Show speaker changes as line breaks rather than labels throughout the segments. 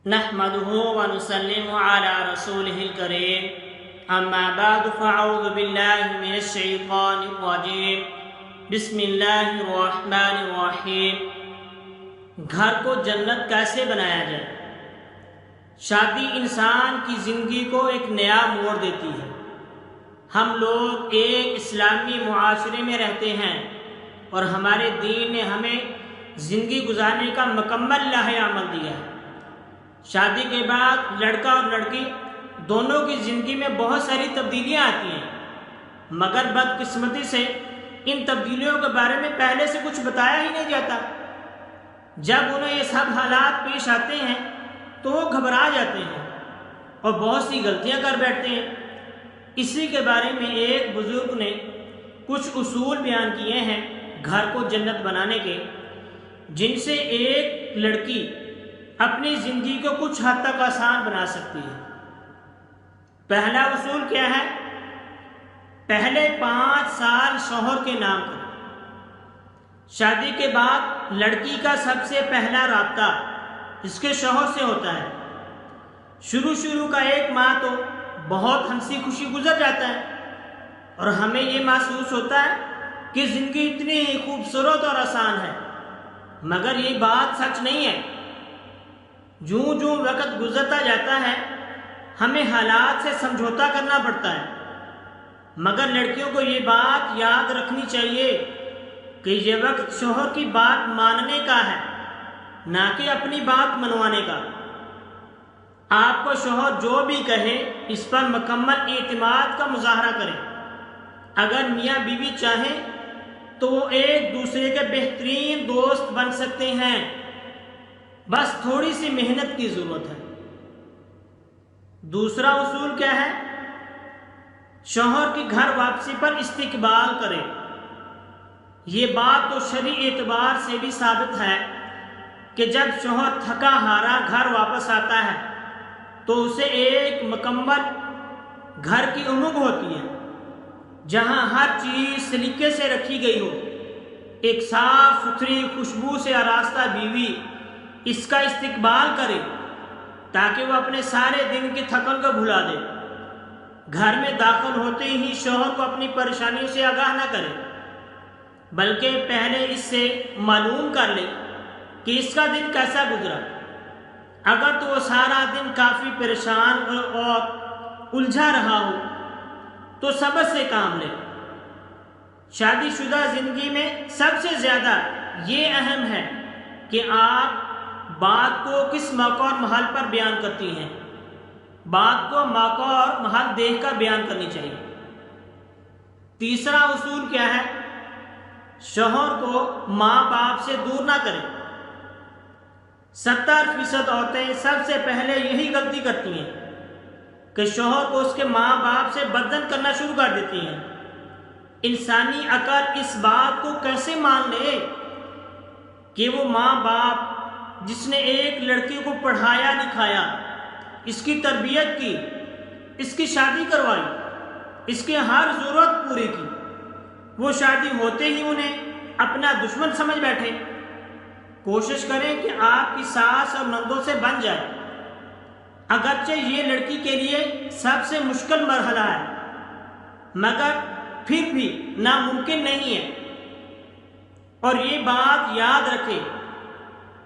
نحمده ونسلم على رسوله الكريم اما بعد فاعوذ بالله من الشیطان الرجیم بسم اللہ الرحمن الرحیم۔ گھر کو جنت کیسے بنایا جائے؟ شادی انسان کی زندگی کو ایک نیا موڑ دیتی ہے۔ ہم لوگ ایک اسلامی معاشرے میں رہتے ہیں اور ہمارے دین نے ہمیں زندگی گزارنے کا مکمل لائحہ عمل دیا ہے۔ شادی کے بعد لڑکا اور لڑکی دونوں کی زندگی میں بہت ساری تبدیلیاں آتی ہیں، مگر بدقسمتی سے ان تبدیلیوں کے بارے میں پہلے سے کچھ بتایا ہی نہیں جاتا۔ جب انہیں یہ سب حالات پیش آتے ہیں تو وہ گھبرا جاتے ہیں اور بہت سی غلطیاں کر بیٹھتے ہیں۔ اسی کے بارے میں ایک بزرگ نے کچھ اصول بیان کیے ہیں گھر کو جنت بنانے کے، جن سے ایک لڑکی اپنی زندگی کو کچھ حد تک آسان بنا سکتی ہے۔ پہلا اصول کیا ہے؟ پہلے 5 سال شوہر کے نام کریں۔ شادی کے بعد لڑکی کا سب سے پہلا رابطہ اس کے شوہر سے ہوتا ہے۔ شروع کا 1 ماہ تو بہت ہنسی خوشی گزر جاتا ہے اور ہمیں یہ محسوس ہوتا ہے کہ زندگی اتنی خوبصورت اور آسان ہے، مگر یہ بات سچ نہیں ہے۔ جوں وقت گزرتا جاتا ہے ہمیں حالات سے سمجھوتا کرنا پڑتا ہے، مگر لڑکیوں کو یہ بات یاد رکھنی چاہیے کہ یہ وقت شوہر کی بات ماننے کا ہے، نہ کہ اپنی بات منوانے کا۔ آپ کو شوہر جو بھی کہے اس پر مکمل اعتماد کا مظاہرہ کریں۔ اگر میاں بیوی چاہیں تو وہ ایک دوسرے کے بہترین دوست بن سکتے ہیں، بس تھوڑی سی محنت کی ضرورت ہے۔ دوسرا اصول کیا ہے؟ شوہر کی گھر واپسی پر استقبال کرے۔ یہ بات تو شرعی اعتبار سے بھی ثابت ہے کہ جب شوہر تھکا ہارا گھر واپس آتا ہے تو اسے ایک مکمل گھر کی امنگ ہوتی ہے، جہاں ہر چیز سلیقے سے رکھی گئی ہو۔ ایک صاف ستھری خوشبو سے آراستہ بیوی اس کا استقبال کرے تاکہ وہ اپنے سارے دن کی تھکن کو بھلا دے۔ گھر میں داخل ہوتے ہی شوہر کو اپنی پریشانیوں سے آگاہ نہ کرے، بلکہ پہلے اس سے معلوم کر لے کہ اس کا دن کیسا گزرا۔ اگر تو وہ سارا دن کافی پریشان اور الجھا رہا ہو تو صبر سے کام لے۔ شادی شدہ زندگی میں سب سے زیادہ یہ اہم ہے کہ آپ بات کو کس موقع اور محل پر بیان کرتی ہیں۔ بات کو موقع اور محل دیکھ کر بیان کرنی چاہیے۔ تیسرا اصول کیا ہے؟ شوہر کو ماں باپ سے دور نہ کریں۔ 70% عورتیں سب سے پہلے یہی غلطی کرتی ہیں کہ شوہر کو اس کے ماں باپ سے بدزن کرنا شروع کر دیتی ہیں۔ انسانی عقل اس بات کو کیسے مان لے کہ وہ ماں باپ جس نے ایک لڑکی کو پڑھایا لکھایا، اس کی تربیت کی، اس کی شادی کروائی، اس کی ہر ضرورت پوری کی، وہ شادی ہوتے ہی انہیں اپنا دشمن سمجھ بیٹھے۔ کوشش کریں کہ آپ کی ساس اور نندوں سے بن جائے۔ اگرچہ یہ لڑکی کے لیے سب سے مشکل مرحلہ ہے، مگر پھر بھی ناممکن نہیں ہے۔ اور یہ بات یاد رکھیں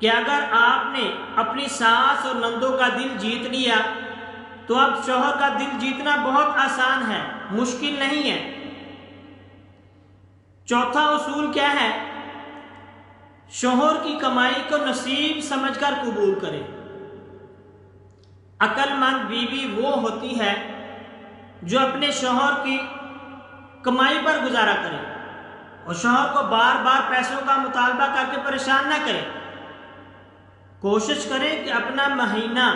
کہ اگر آپ نے اپنی ساس اور نندوں کا دل جیت لیا تو اب شوہر کا دل جیتنا بہت آسان ہے، مشکل نہیں ہے۔ چوتھا اصول کیا ہے؟ شوہر کی کمائی کو نصیب سمجھ کر قبول کرے۔ عقل مند بیوی وہ ہوتی ہے جو اپنے شوہر کی کمائی پر گزارا کرے اور شوہر کو بار بار پیسوں کا مطالبہ کر کے پریشان نہ کرے۔ کوشش کریں کہ اپنا مہینہ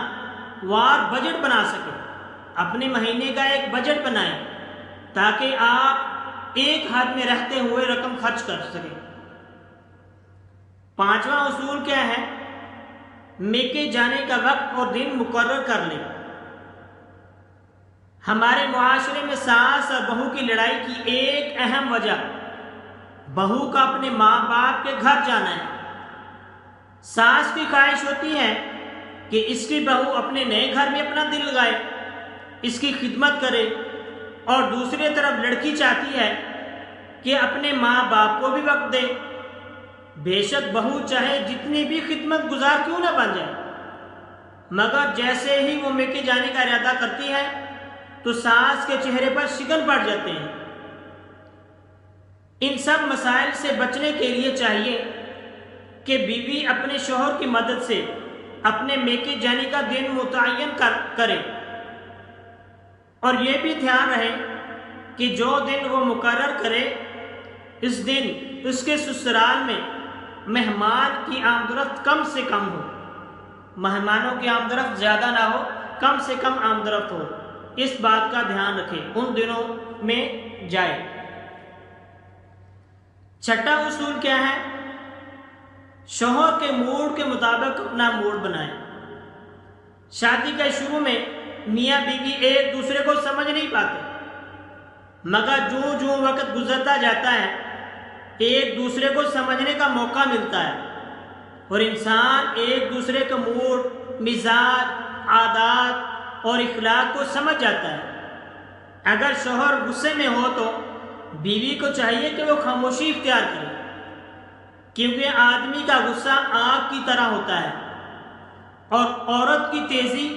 وار بجٹ بنا سکیں۔ اپنے مہینے کا ایک بجٹ بنائیں تاکہ آپ ایک حد میں رہتے ہوئے رقم خرچ کر سکیں۔ 5واں اصول کیا ہے؟ میکے جانے کا وقت اور دن مقرر کر لیں۔ ہمارے معاشرے میں ساس اور بہو کی لڑائی کی ایک اہم وجہ بہو کا اپنے ماں باپ کے گھر جانا ہے۔ ساس کی خواہش ہوتی ہے کہ اس کی بہو اپنے نئے گھر میں اپنا دل لگائے، اس کی خدمت کرے، اور دوسری طرف لڑکی چاہتی ہے کہ اپنے ماں باپ کو بھی وقت دے۔ بے شک بہو چاہے جتنی بھی خدمت گزار کیوں نہ بن جائے، مگر جیسے ہی وہ میکے جانے کا ارادہ کرتی ہے تو ساس کے چہرے پر شگن پڑ جاتے ہیں۔ ان سب مسائل سے بچنے کے لیے چاہیے کہ بیوی اپنے شوہر کی مدد سے اپنے میکے جانے کا دن متعین کرے، اور یہ بھی دھیان رہے کہ جو دن وہ مقرر کرے اس دن اس کے سسرال میں مہمان کی آمد و رفت کم سے کم ہو، مہمانوں کی آمد و رفت زیادہ نہ ہو، کم سے کم آمد و رفت ہو، اس بات کا دھیان رکھے، ان دنوں میں جائے۔ چھٹا اصول کیا ہے؟ شوہر کے موڈ کے مطابق اپنا موڈ بنائیں۔ شادی کے شروع میں میاں بیوی ایک دوسرے کو سمجھ نہیں پاتے، مگر جو وقت گزرتا جاتا ہے ایک دوسرے کو سمجھنے کا موقع ملتا ہے، اور انسان ایک دوسرے کا موڈ، مزاج، عادات اور اخلاق کو سمجھ جاتا ہے۔ اگر شوہر غصے میں ہو تو بیوی کو چاہیے کہ وہ خاموشی اختیار کرے، کیونکہ آدمی کا غصہ آگ کی طرح ہوتا ہے، اور عورت کی تیزی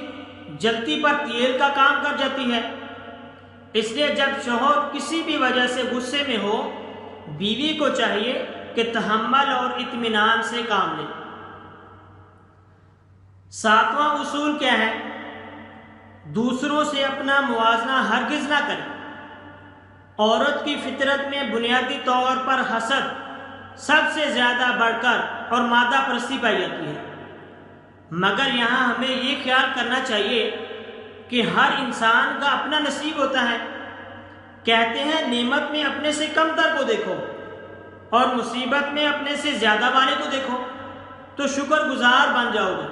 جلتی پر تیل کا کام کر جاتی ہے۔ اس لیے جب شوہر کسی بھی وجہ سے غصے میں ہو، بیوی کو چاہیے کہ تحمل اور اطمینان سے کام لے۔ ساتواں اصول کیا ہے؟ دوسروں سے اپنا موازنہ ہرگز نہ کرے۔ عورت کی فطرت میں بنیادی طور پر حسد سب سے زیادہ بڑھ کر اور مادہ پرستی پائی جاتی ہے، مگر یہاں ہمیں یہ خیال کرنا چاہیے کہ ہر انسان کا اپنا نصیب ہوتا ہے۔ کہتے ہیں نعمت میں اپنے سے کم تر کو دیکھو اور مصیبت میں اپنے سے زیادہ والے کو دیکھو تو شکر گزار بن جاؤ گے۔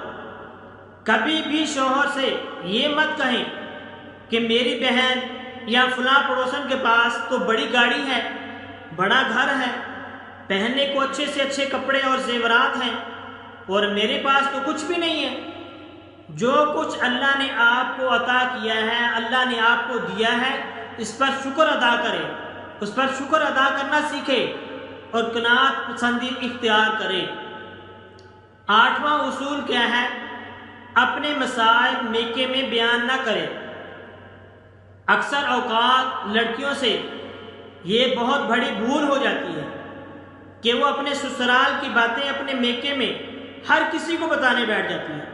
کبھی بھی شوہر سے یہ مت کہیں کہ میری بہن یا فلاں پڑوسن کے پاس تو بڑی گاڑی ہے، بڑا گھر ہے، پہننے کو اچھے سے اچھے کپڑے اور زیورات ہیں، اور میرے پاس تو کچھ بھی نہیں ہے۔ جو کچھ اللہ نے آپ کو عطا کیا ہے، اللہ نے آپ کو دیا ہے، اس پر شکر ادا کرے، اس پر شکر ادا کرنا سیکھے اور قناعت پسندی اختیار کرے۔ آٹھواں اصول کیا ہے؟ اپنے مسائل میکے میں بیان نہ کرے۔ اکثر اوقات لڑکیوں سے یہ بہت بڑی بھول ہو جاتی ہے کہ وہ اپنے سسرال کی باتیں اپنے میکے میں ہر کسی کو بتانے بیٹھ جاتی ہے۔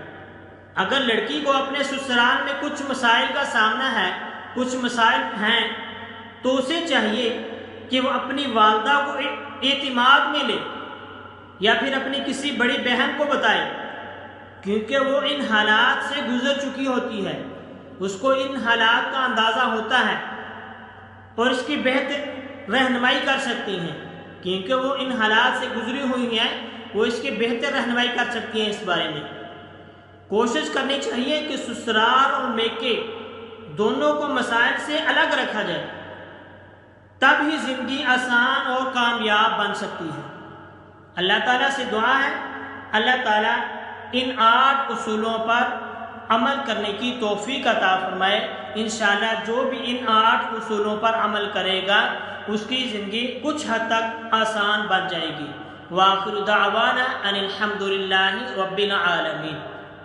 اگر لڑکی کو اپنے سسرال میں کچھ مسائل کا سامنا ہے، کچھ مسائل ہیں، تو اسے چاہیے کہ وہ اپنی والدہ کو اعتماد میں لے یا پھر اپنی کسی بڑی بہن کو بتائے، کیونکہ وہ ان حالات سے گزر چکی ہوتی ہے، اس کو ان حالات کا اندازہ ہوتا ہے اور اس کی بہتر رہنمائی کر سکتی ہیں، کیونکہ وہ ان حالات سے گزری ہوئی ہیں، وہ اس کی بہتر رہنمائی کر سکتی ہیں۔ اس بارے میں کوشش کرنی چاہیے کہ سسرال اور میکے دونوں کو مسائل سے الگ رکھا جائے، تب ہی زندگی آسان اور کامیاب بن سکتی ہے۔ اللہ تعالیٰ سے دعا ہے اللہ تعالیٰ ان 8 اصولوں پر عمل کرنے کی توفیق عطا فرمائے۔ انشاءاللہ جو بھی ان 8 اصولوں پر عمل کرے گا اس کی زندگی کچھ حد تک آسان بن جائے گی۔ وآخر دعوانا ان الحمد للہ رب العالمین۔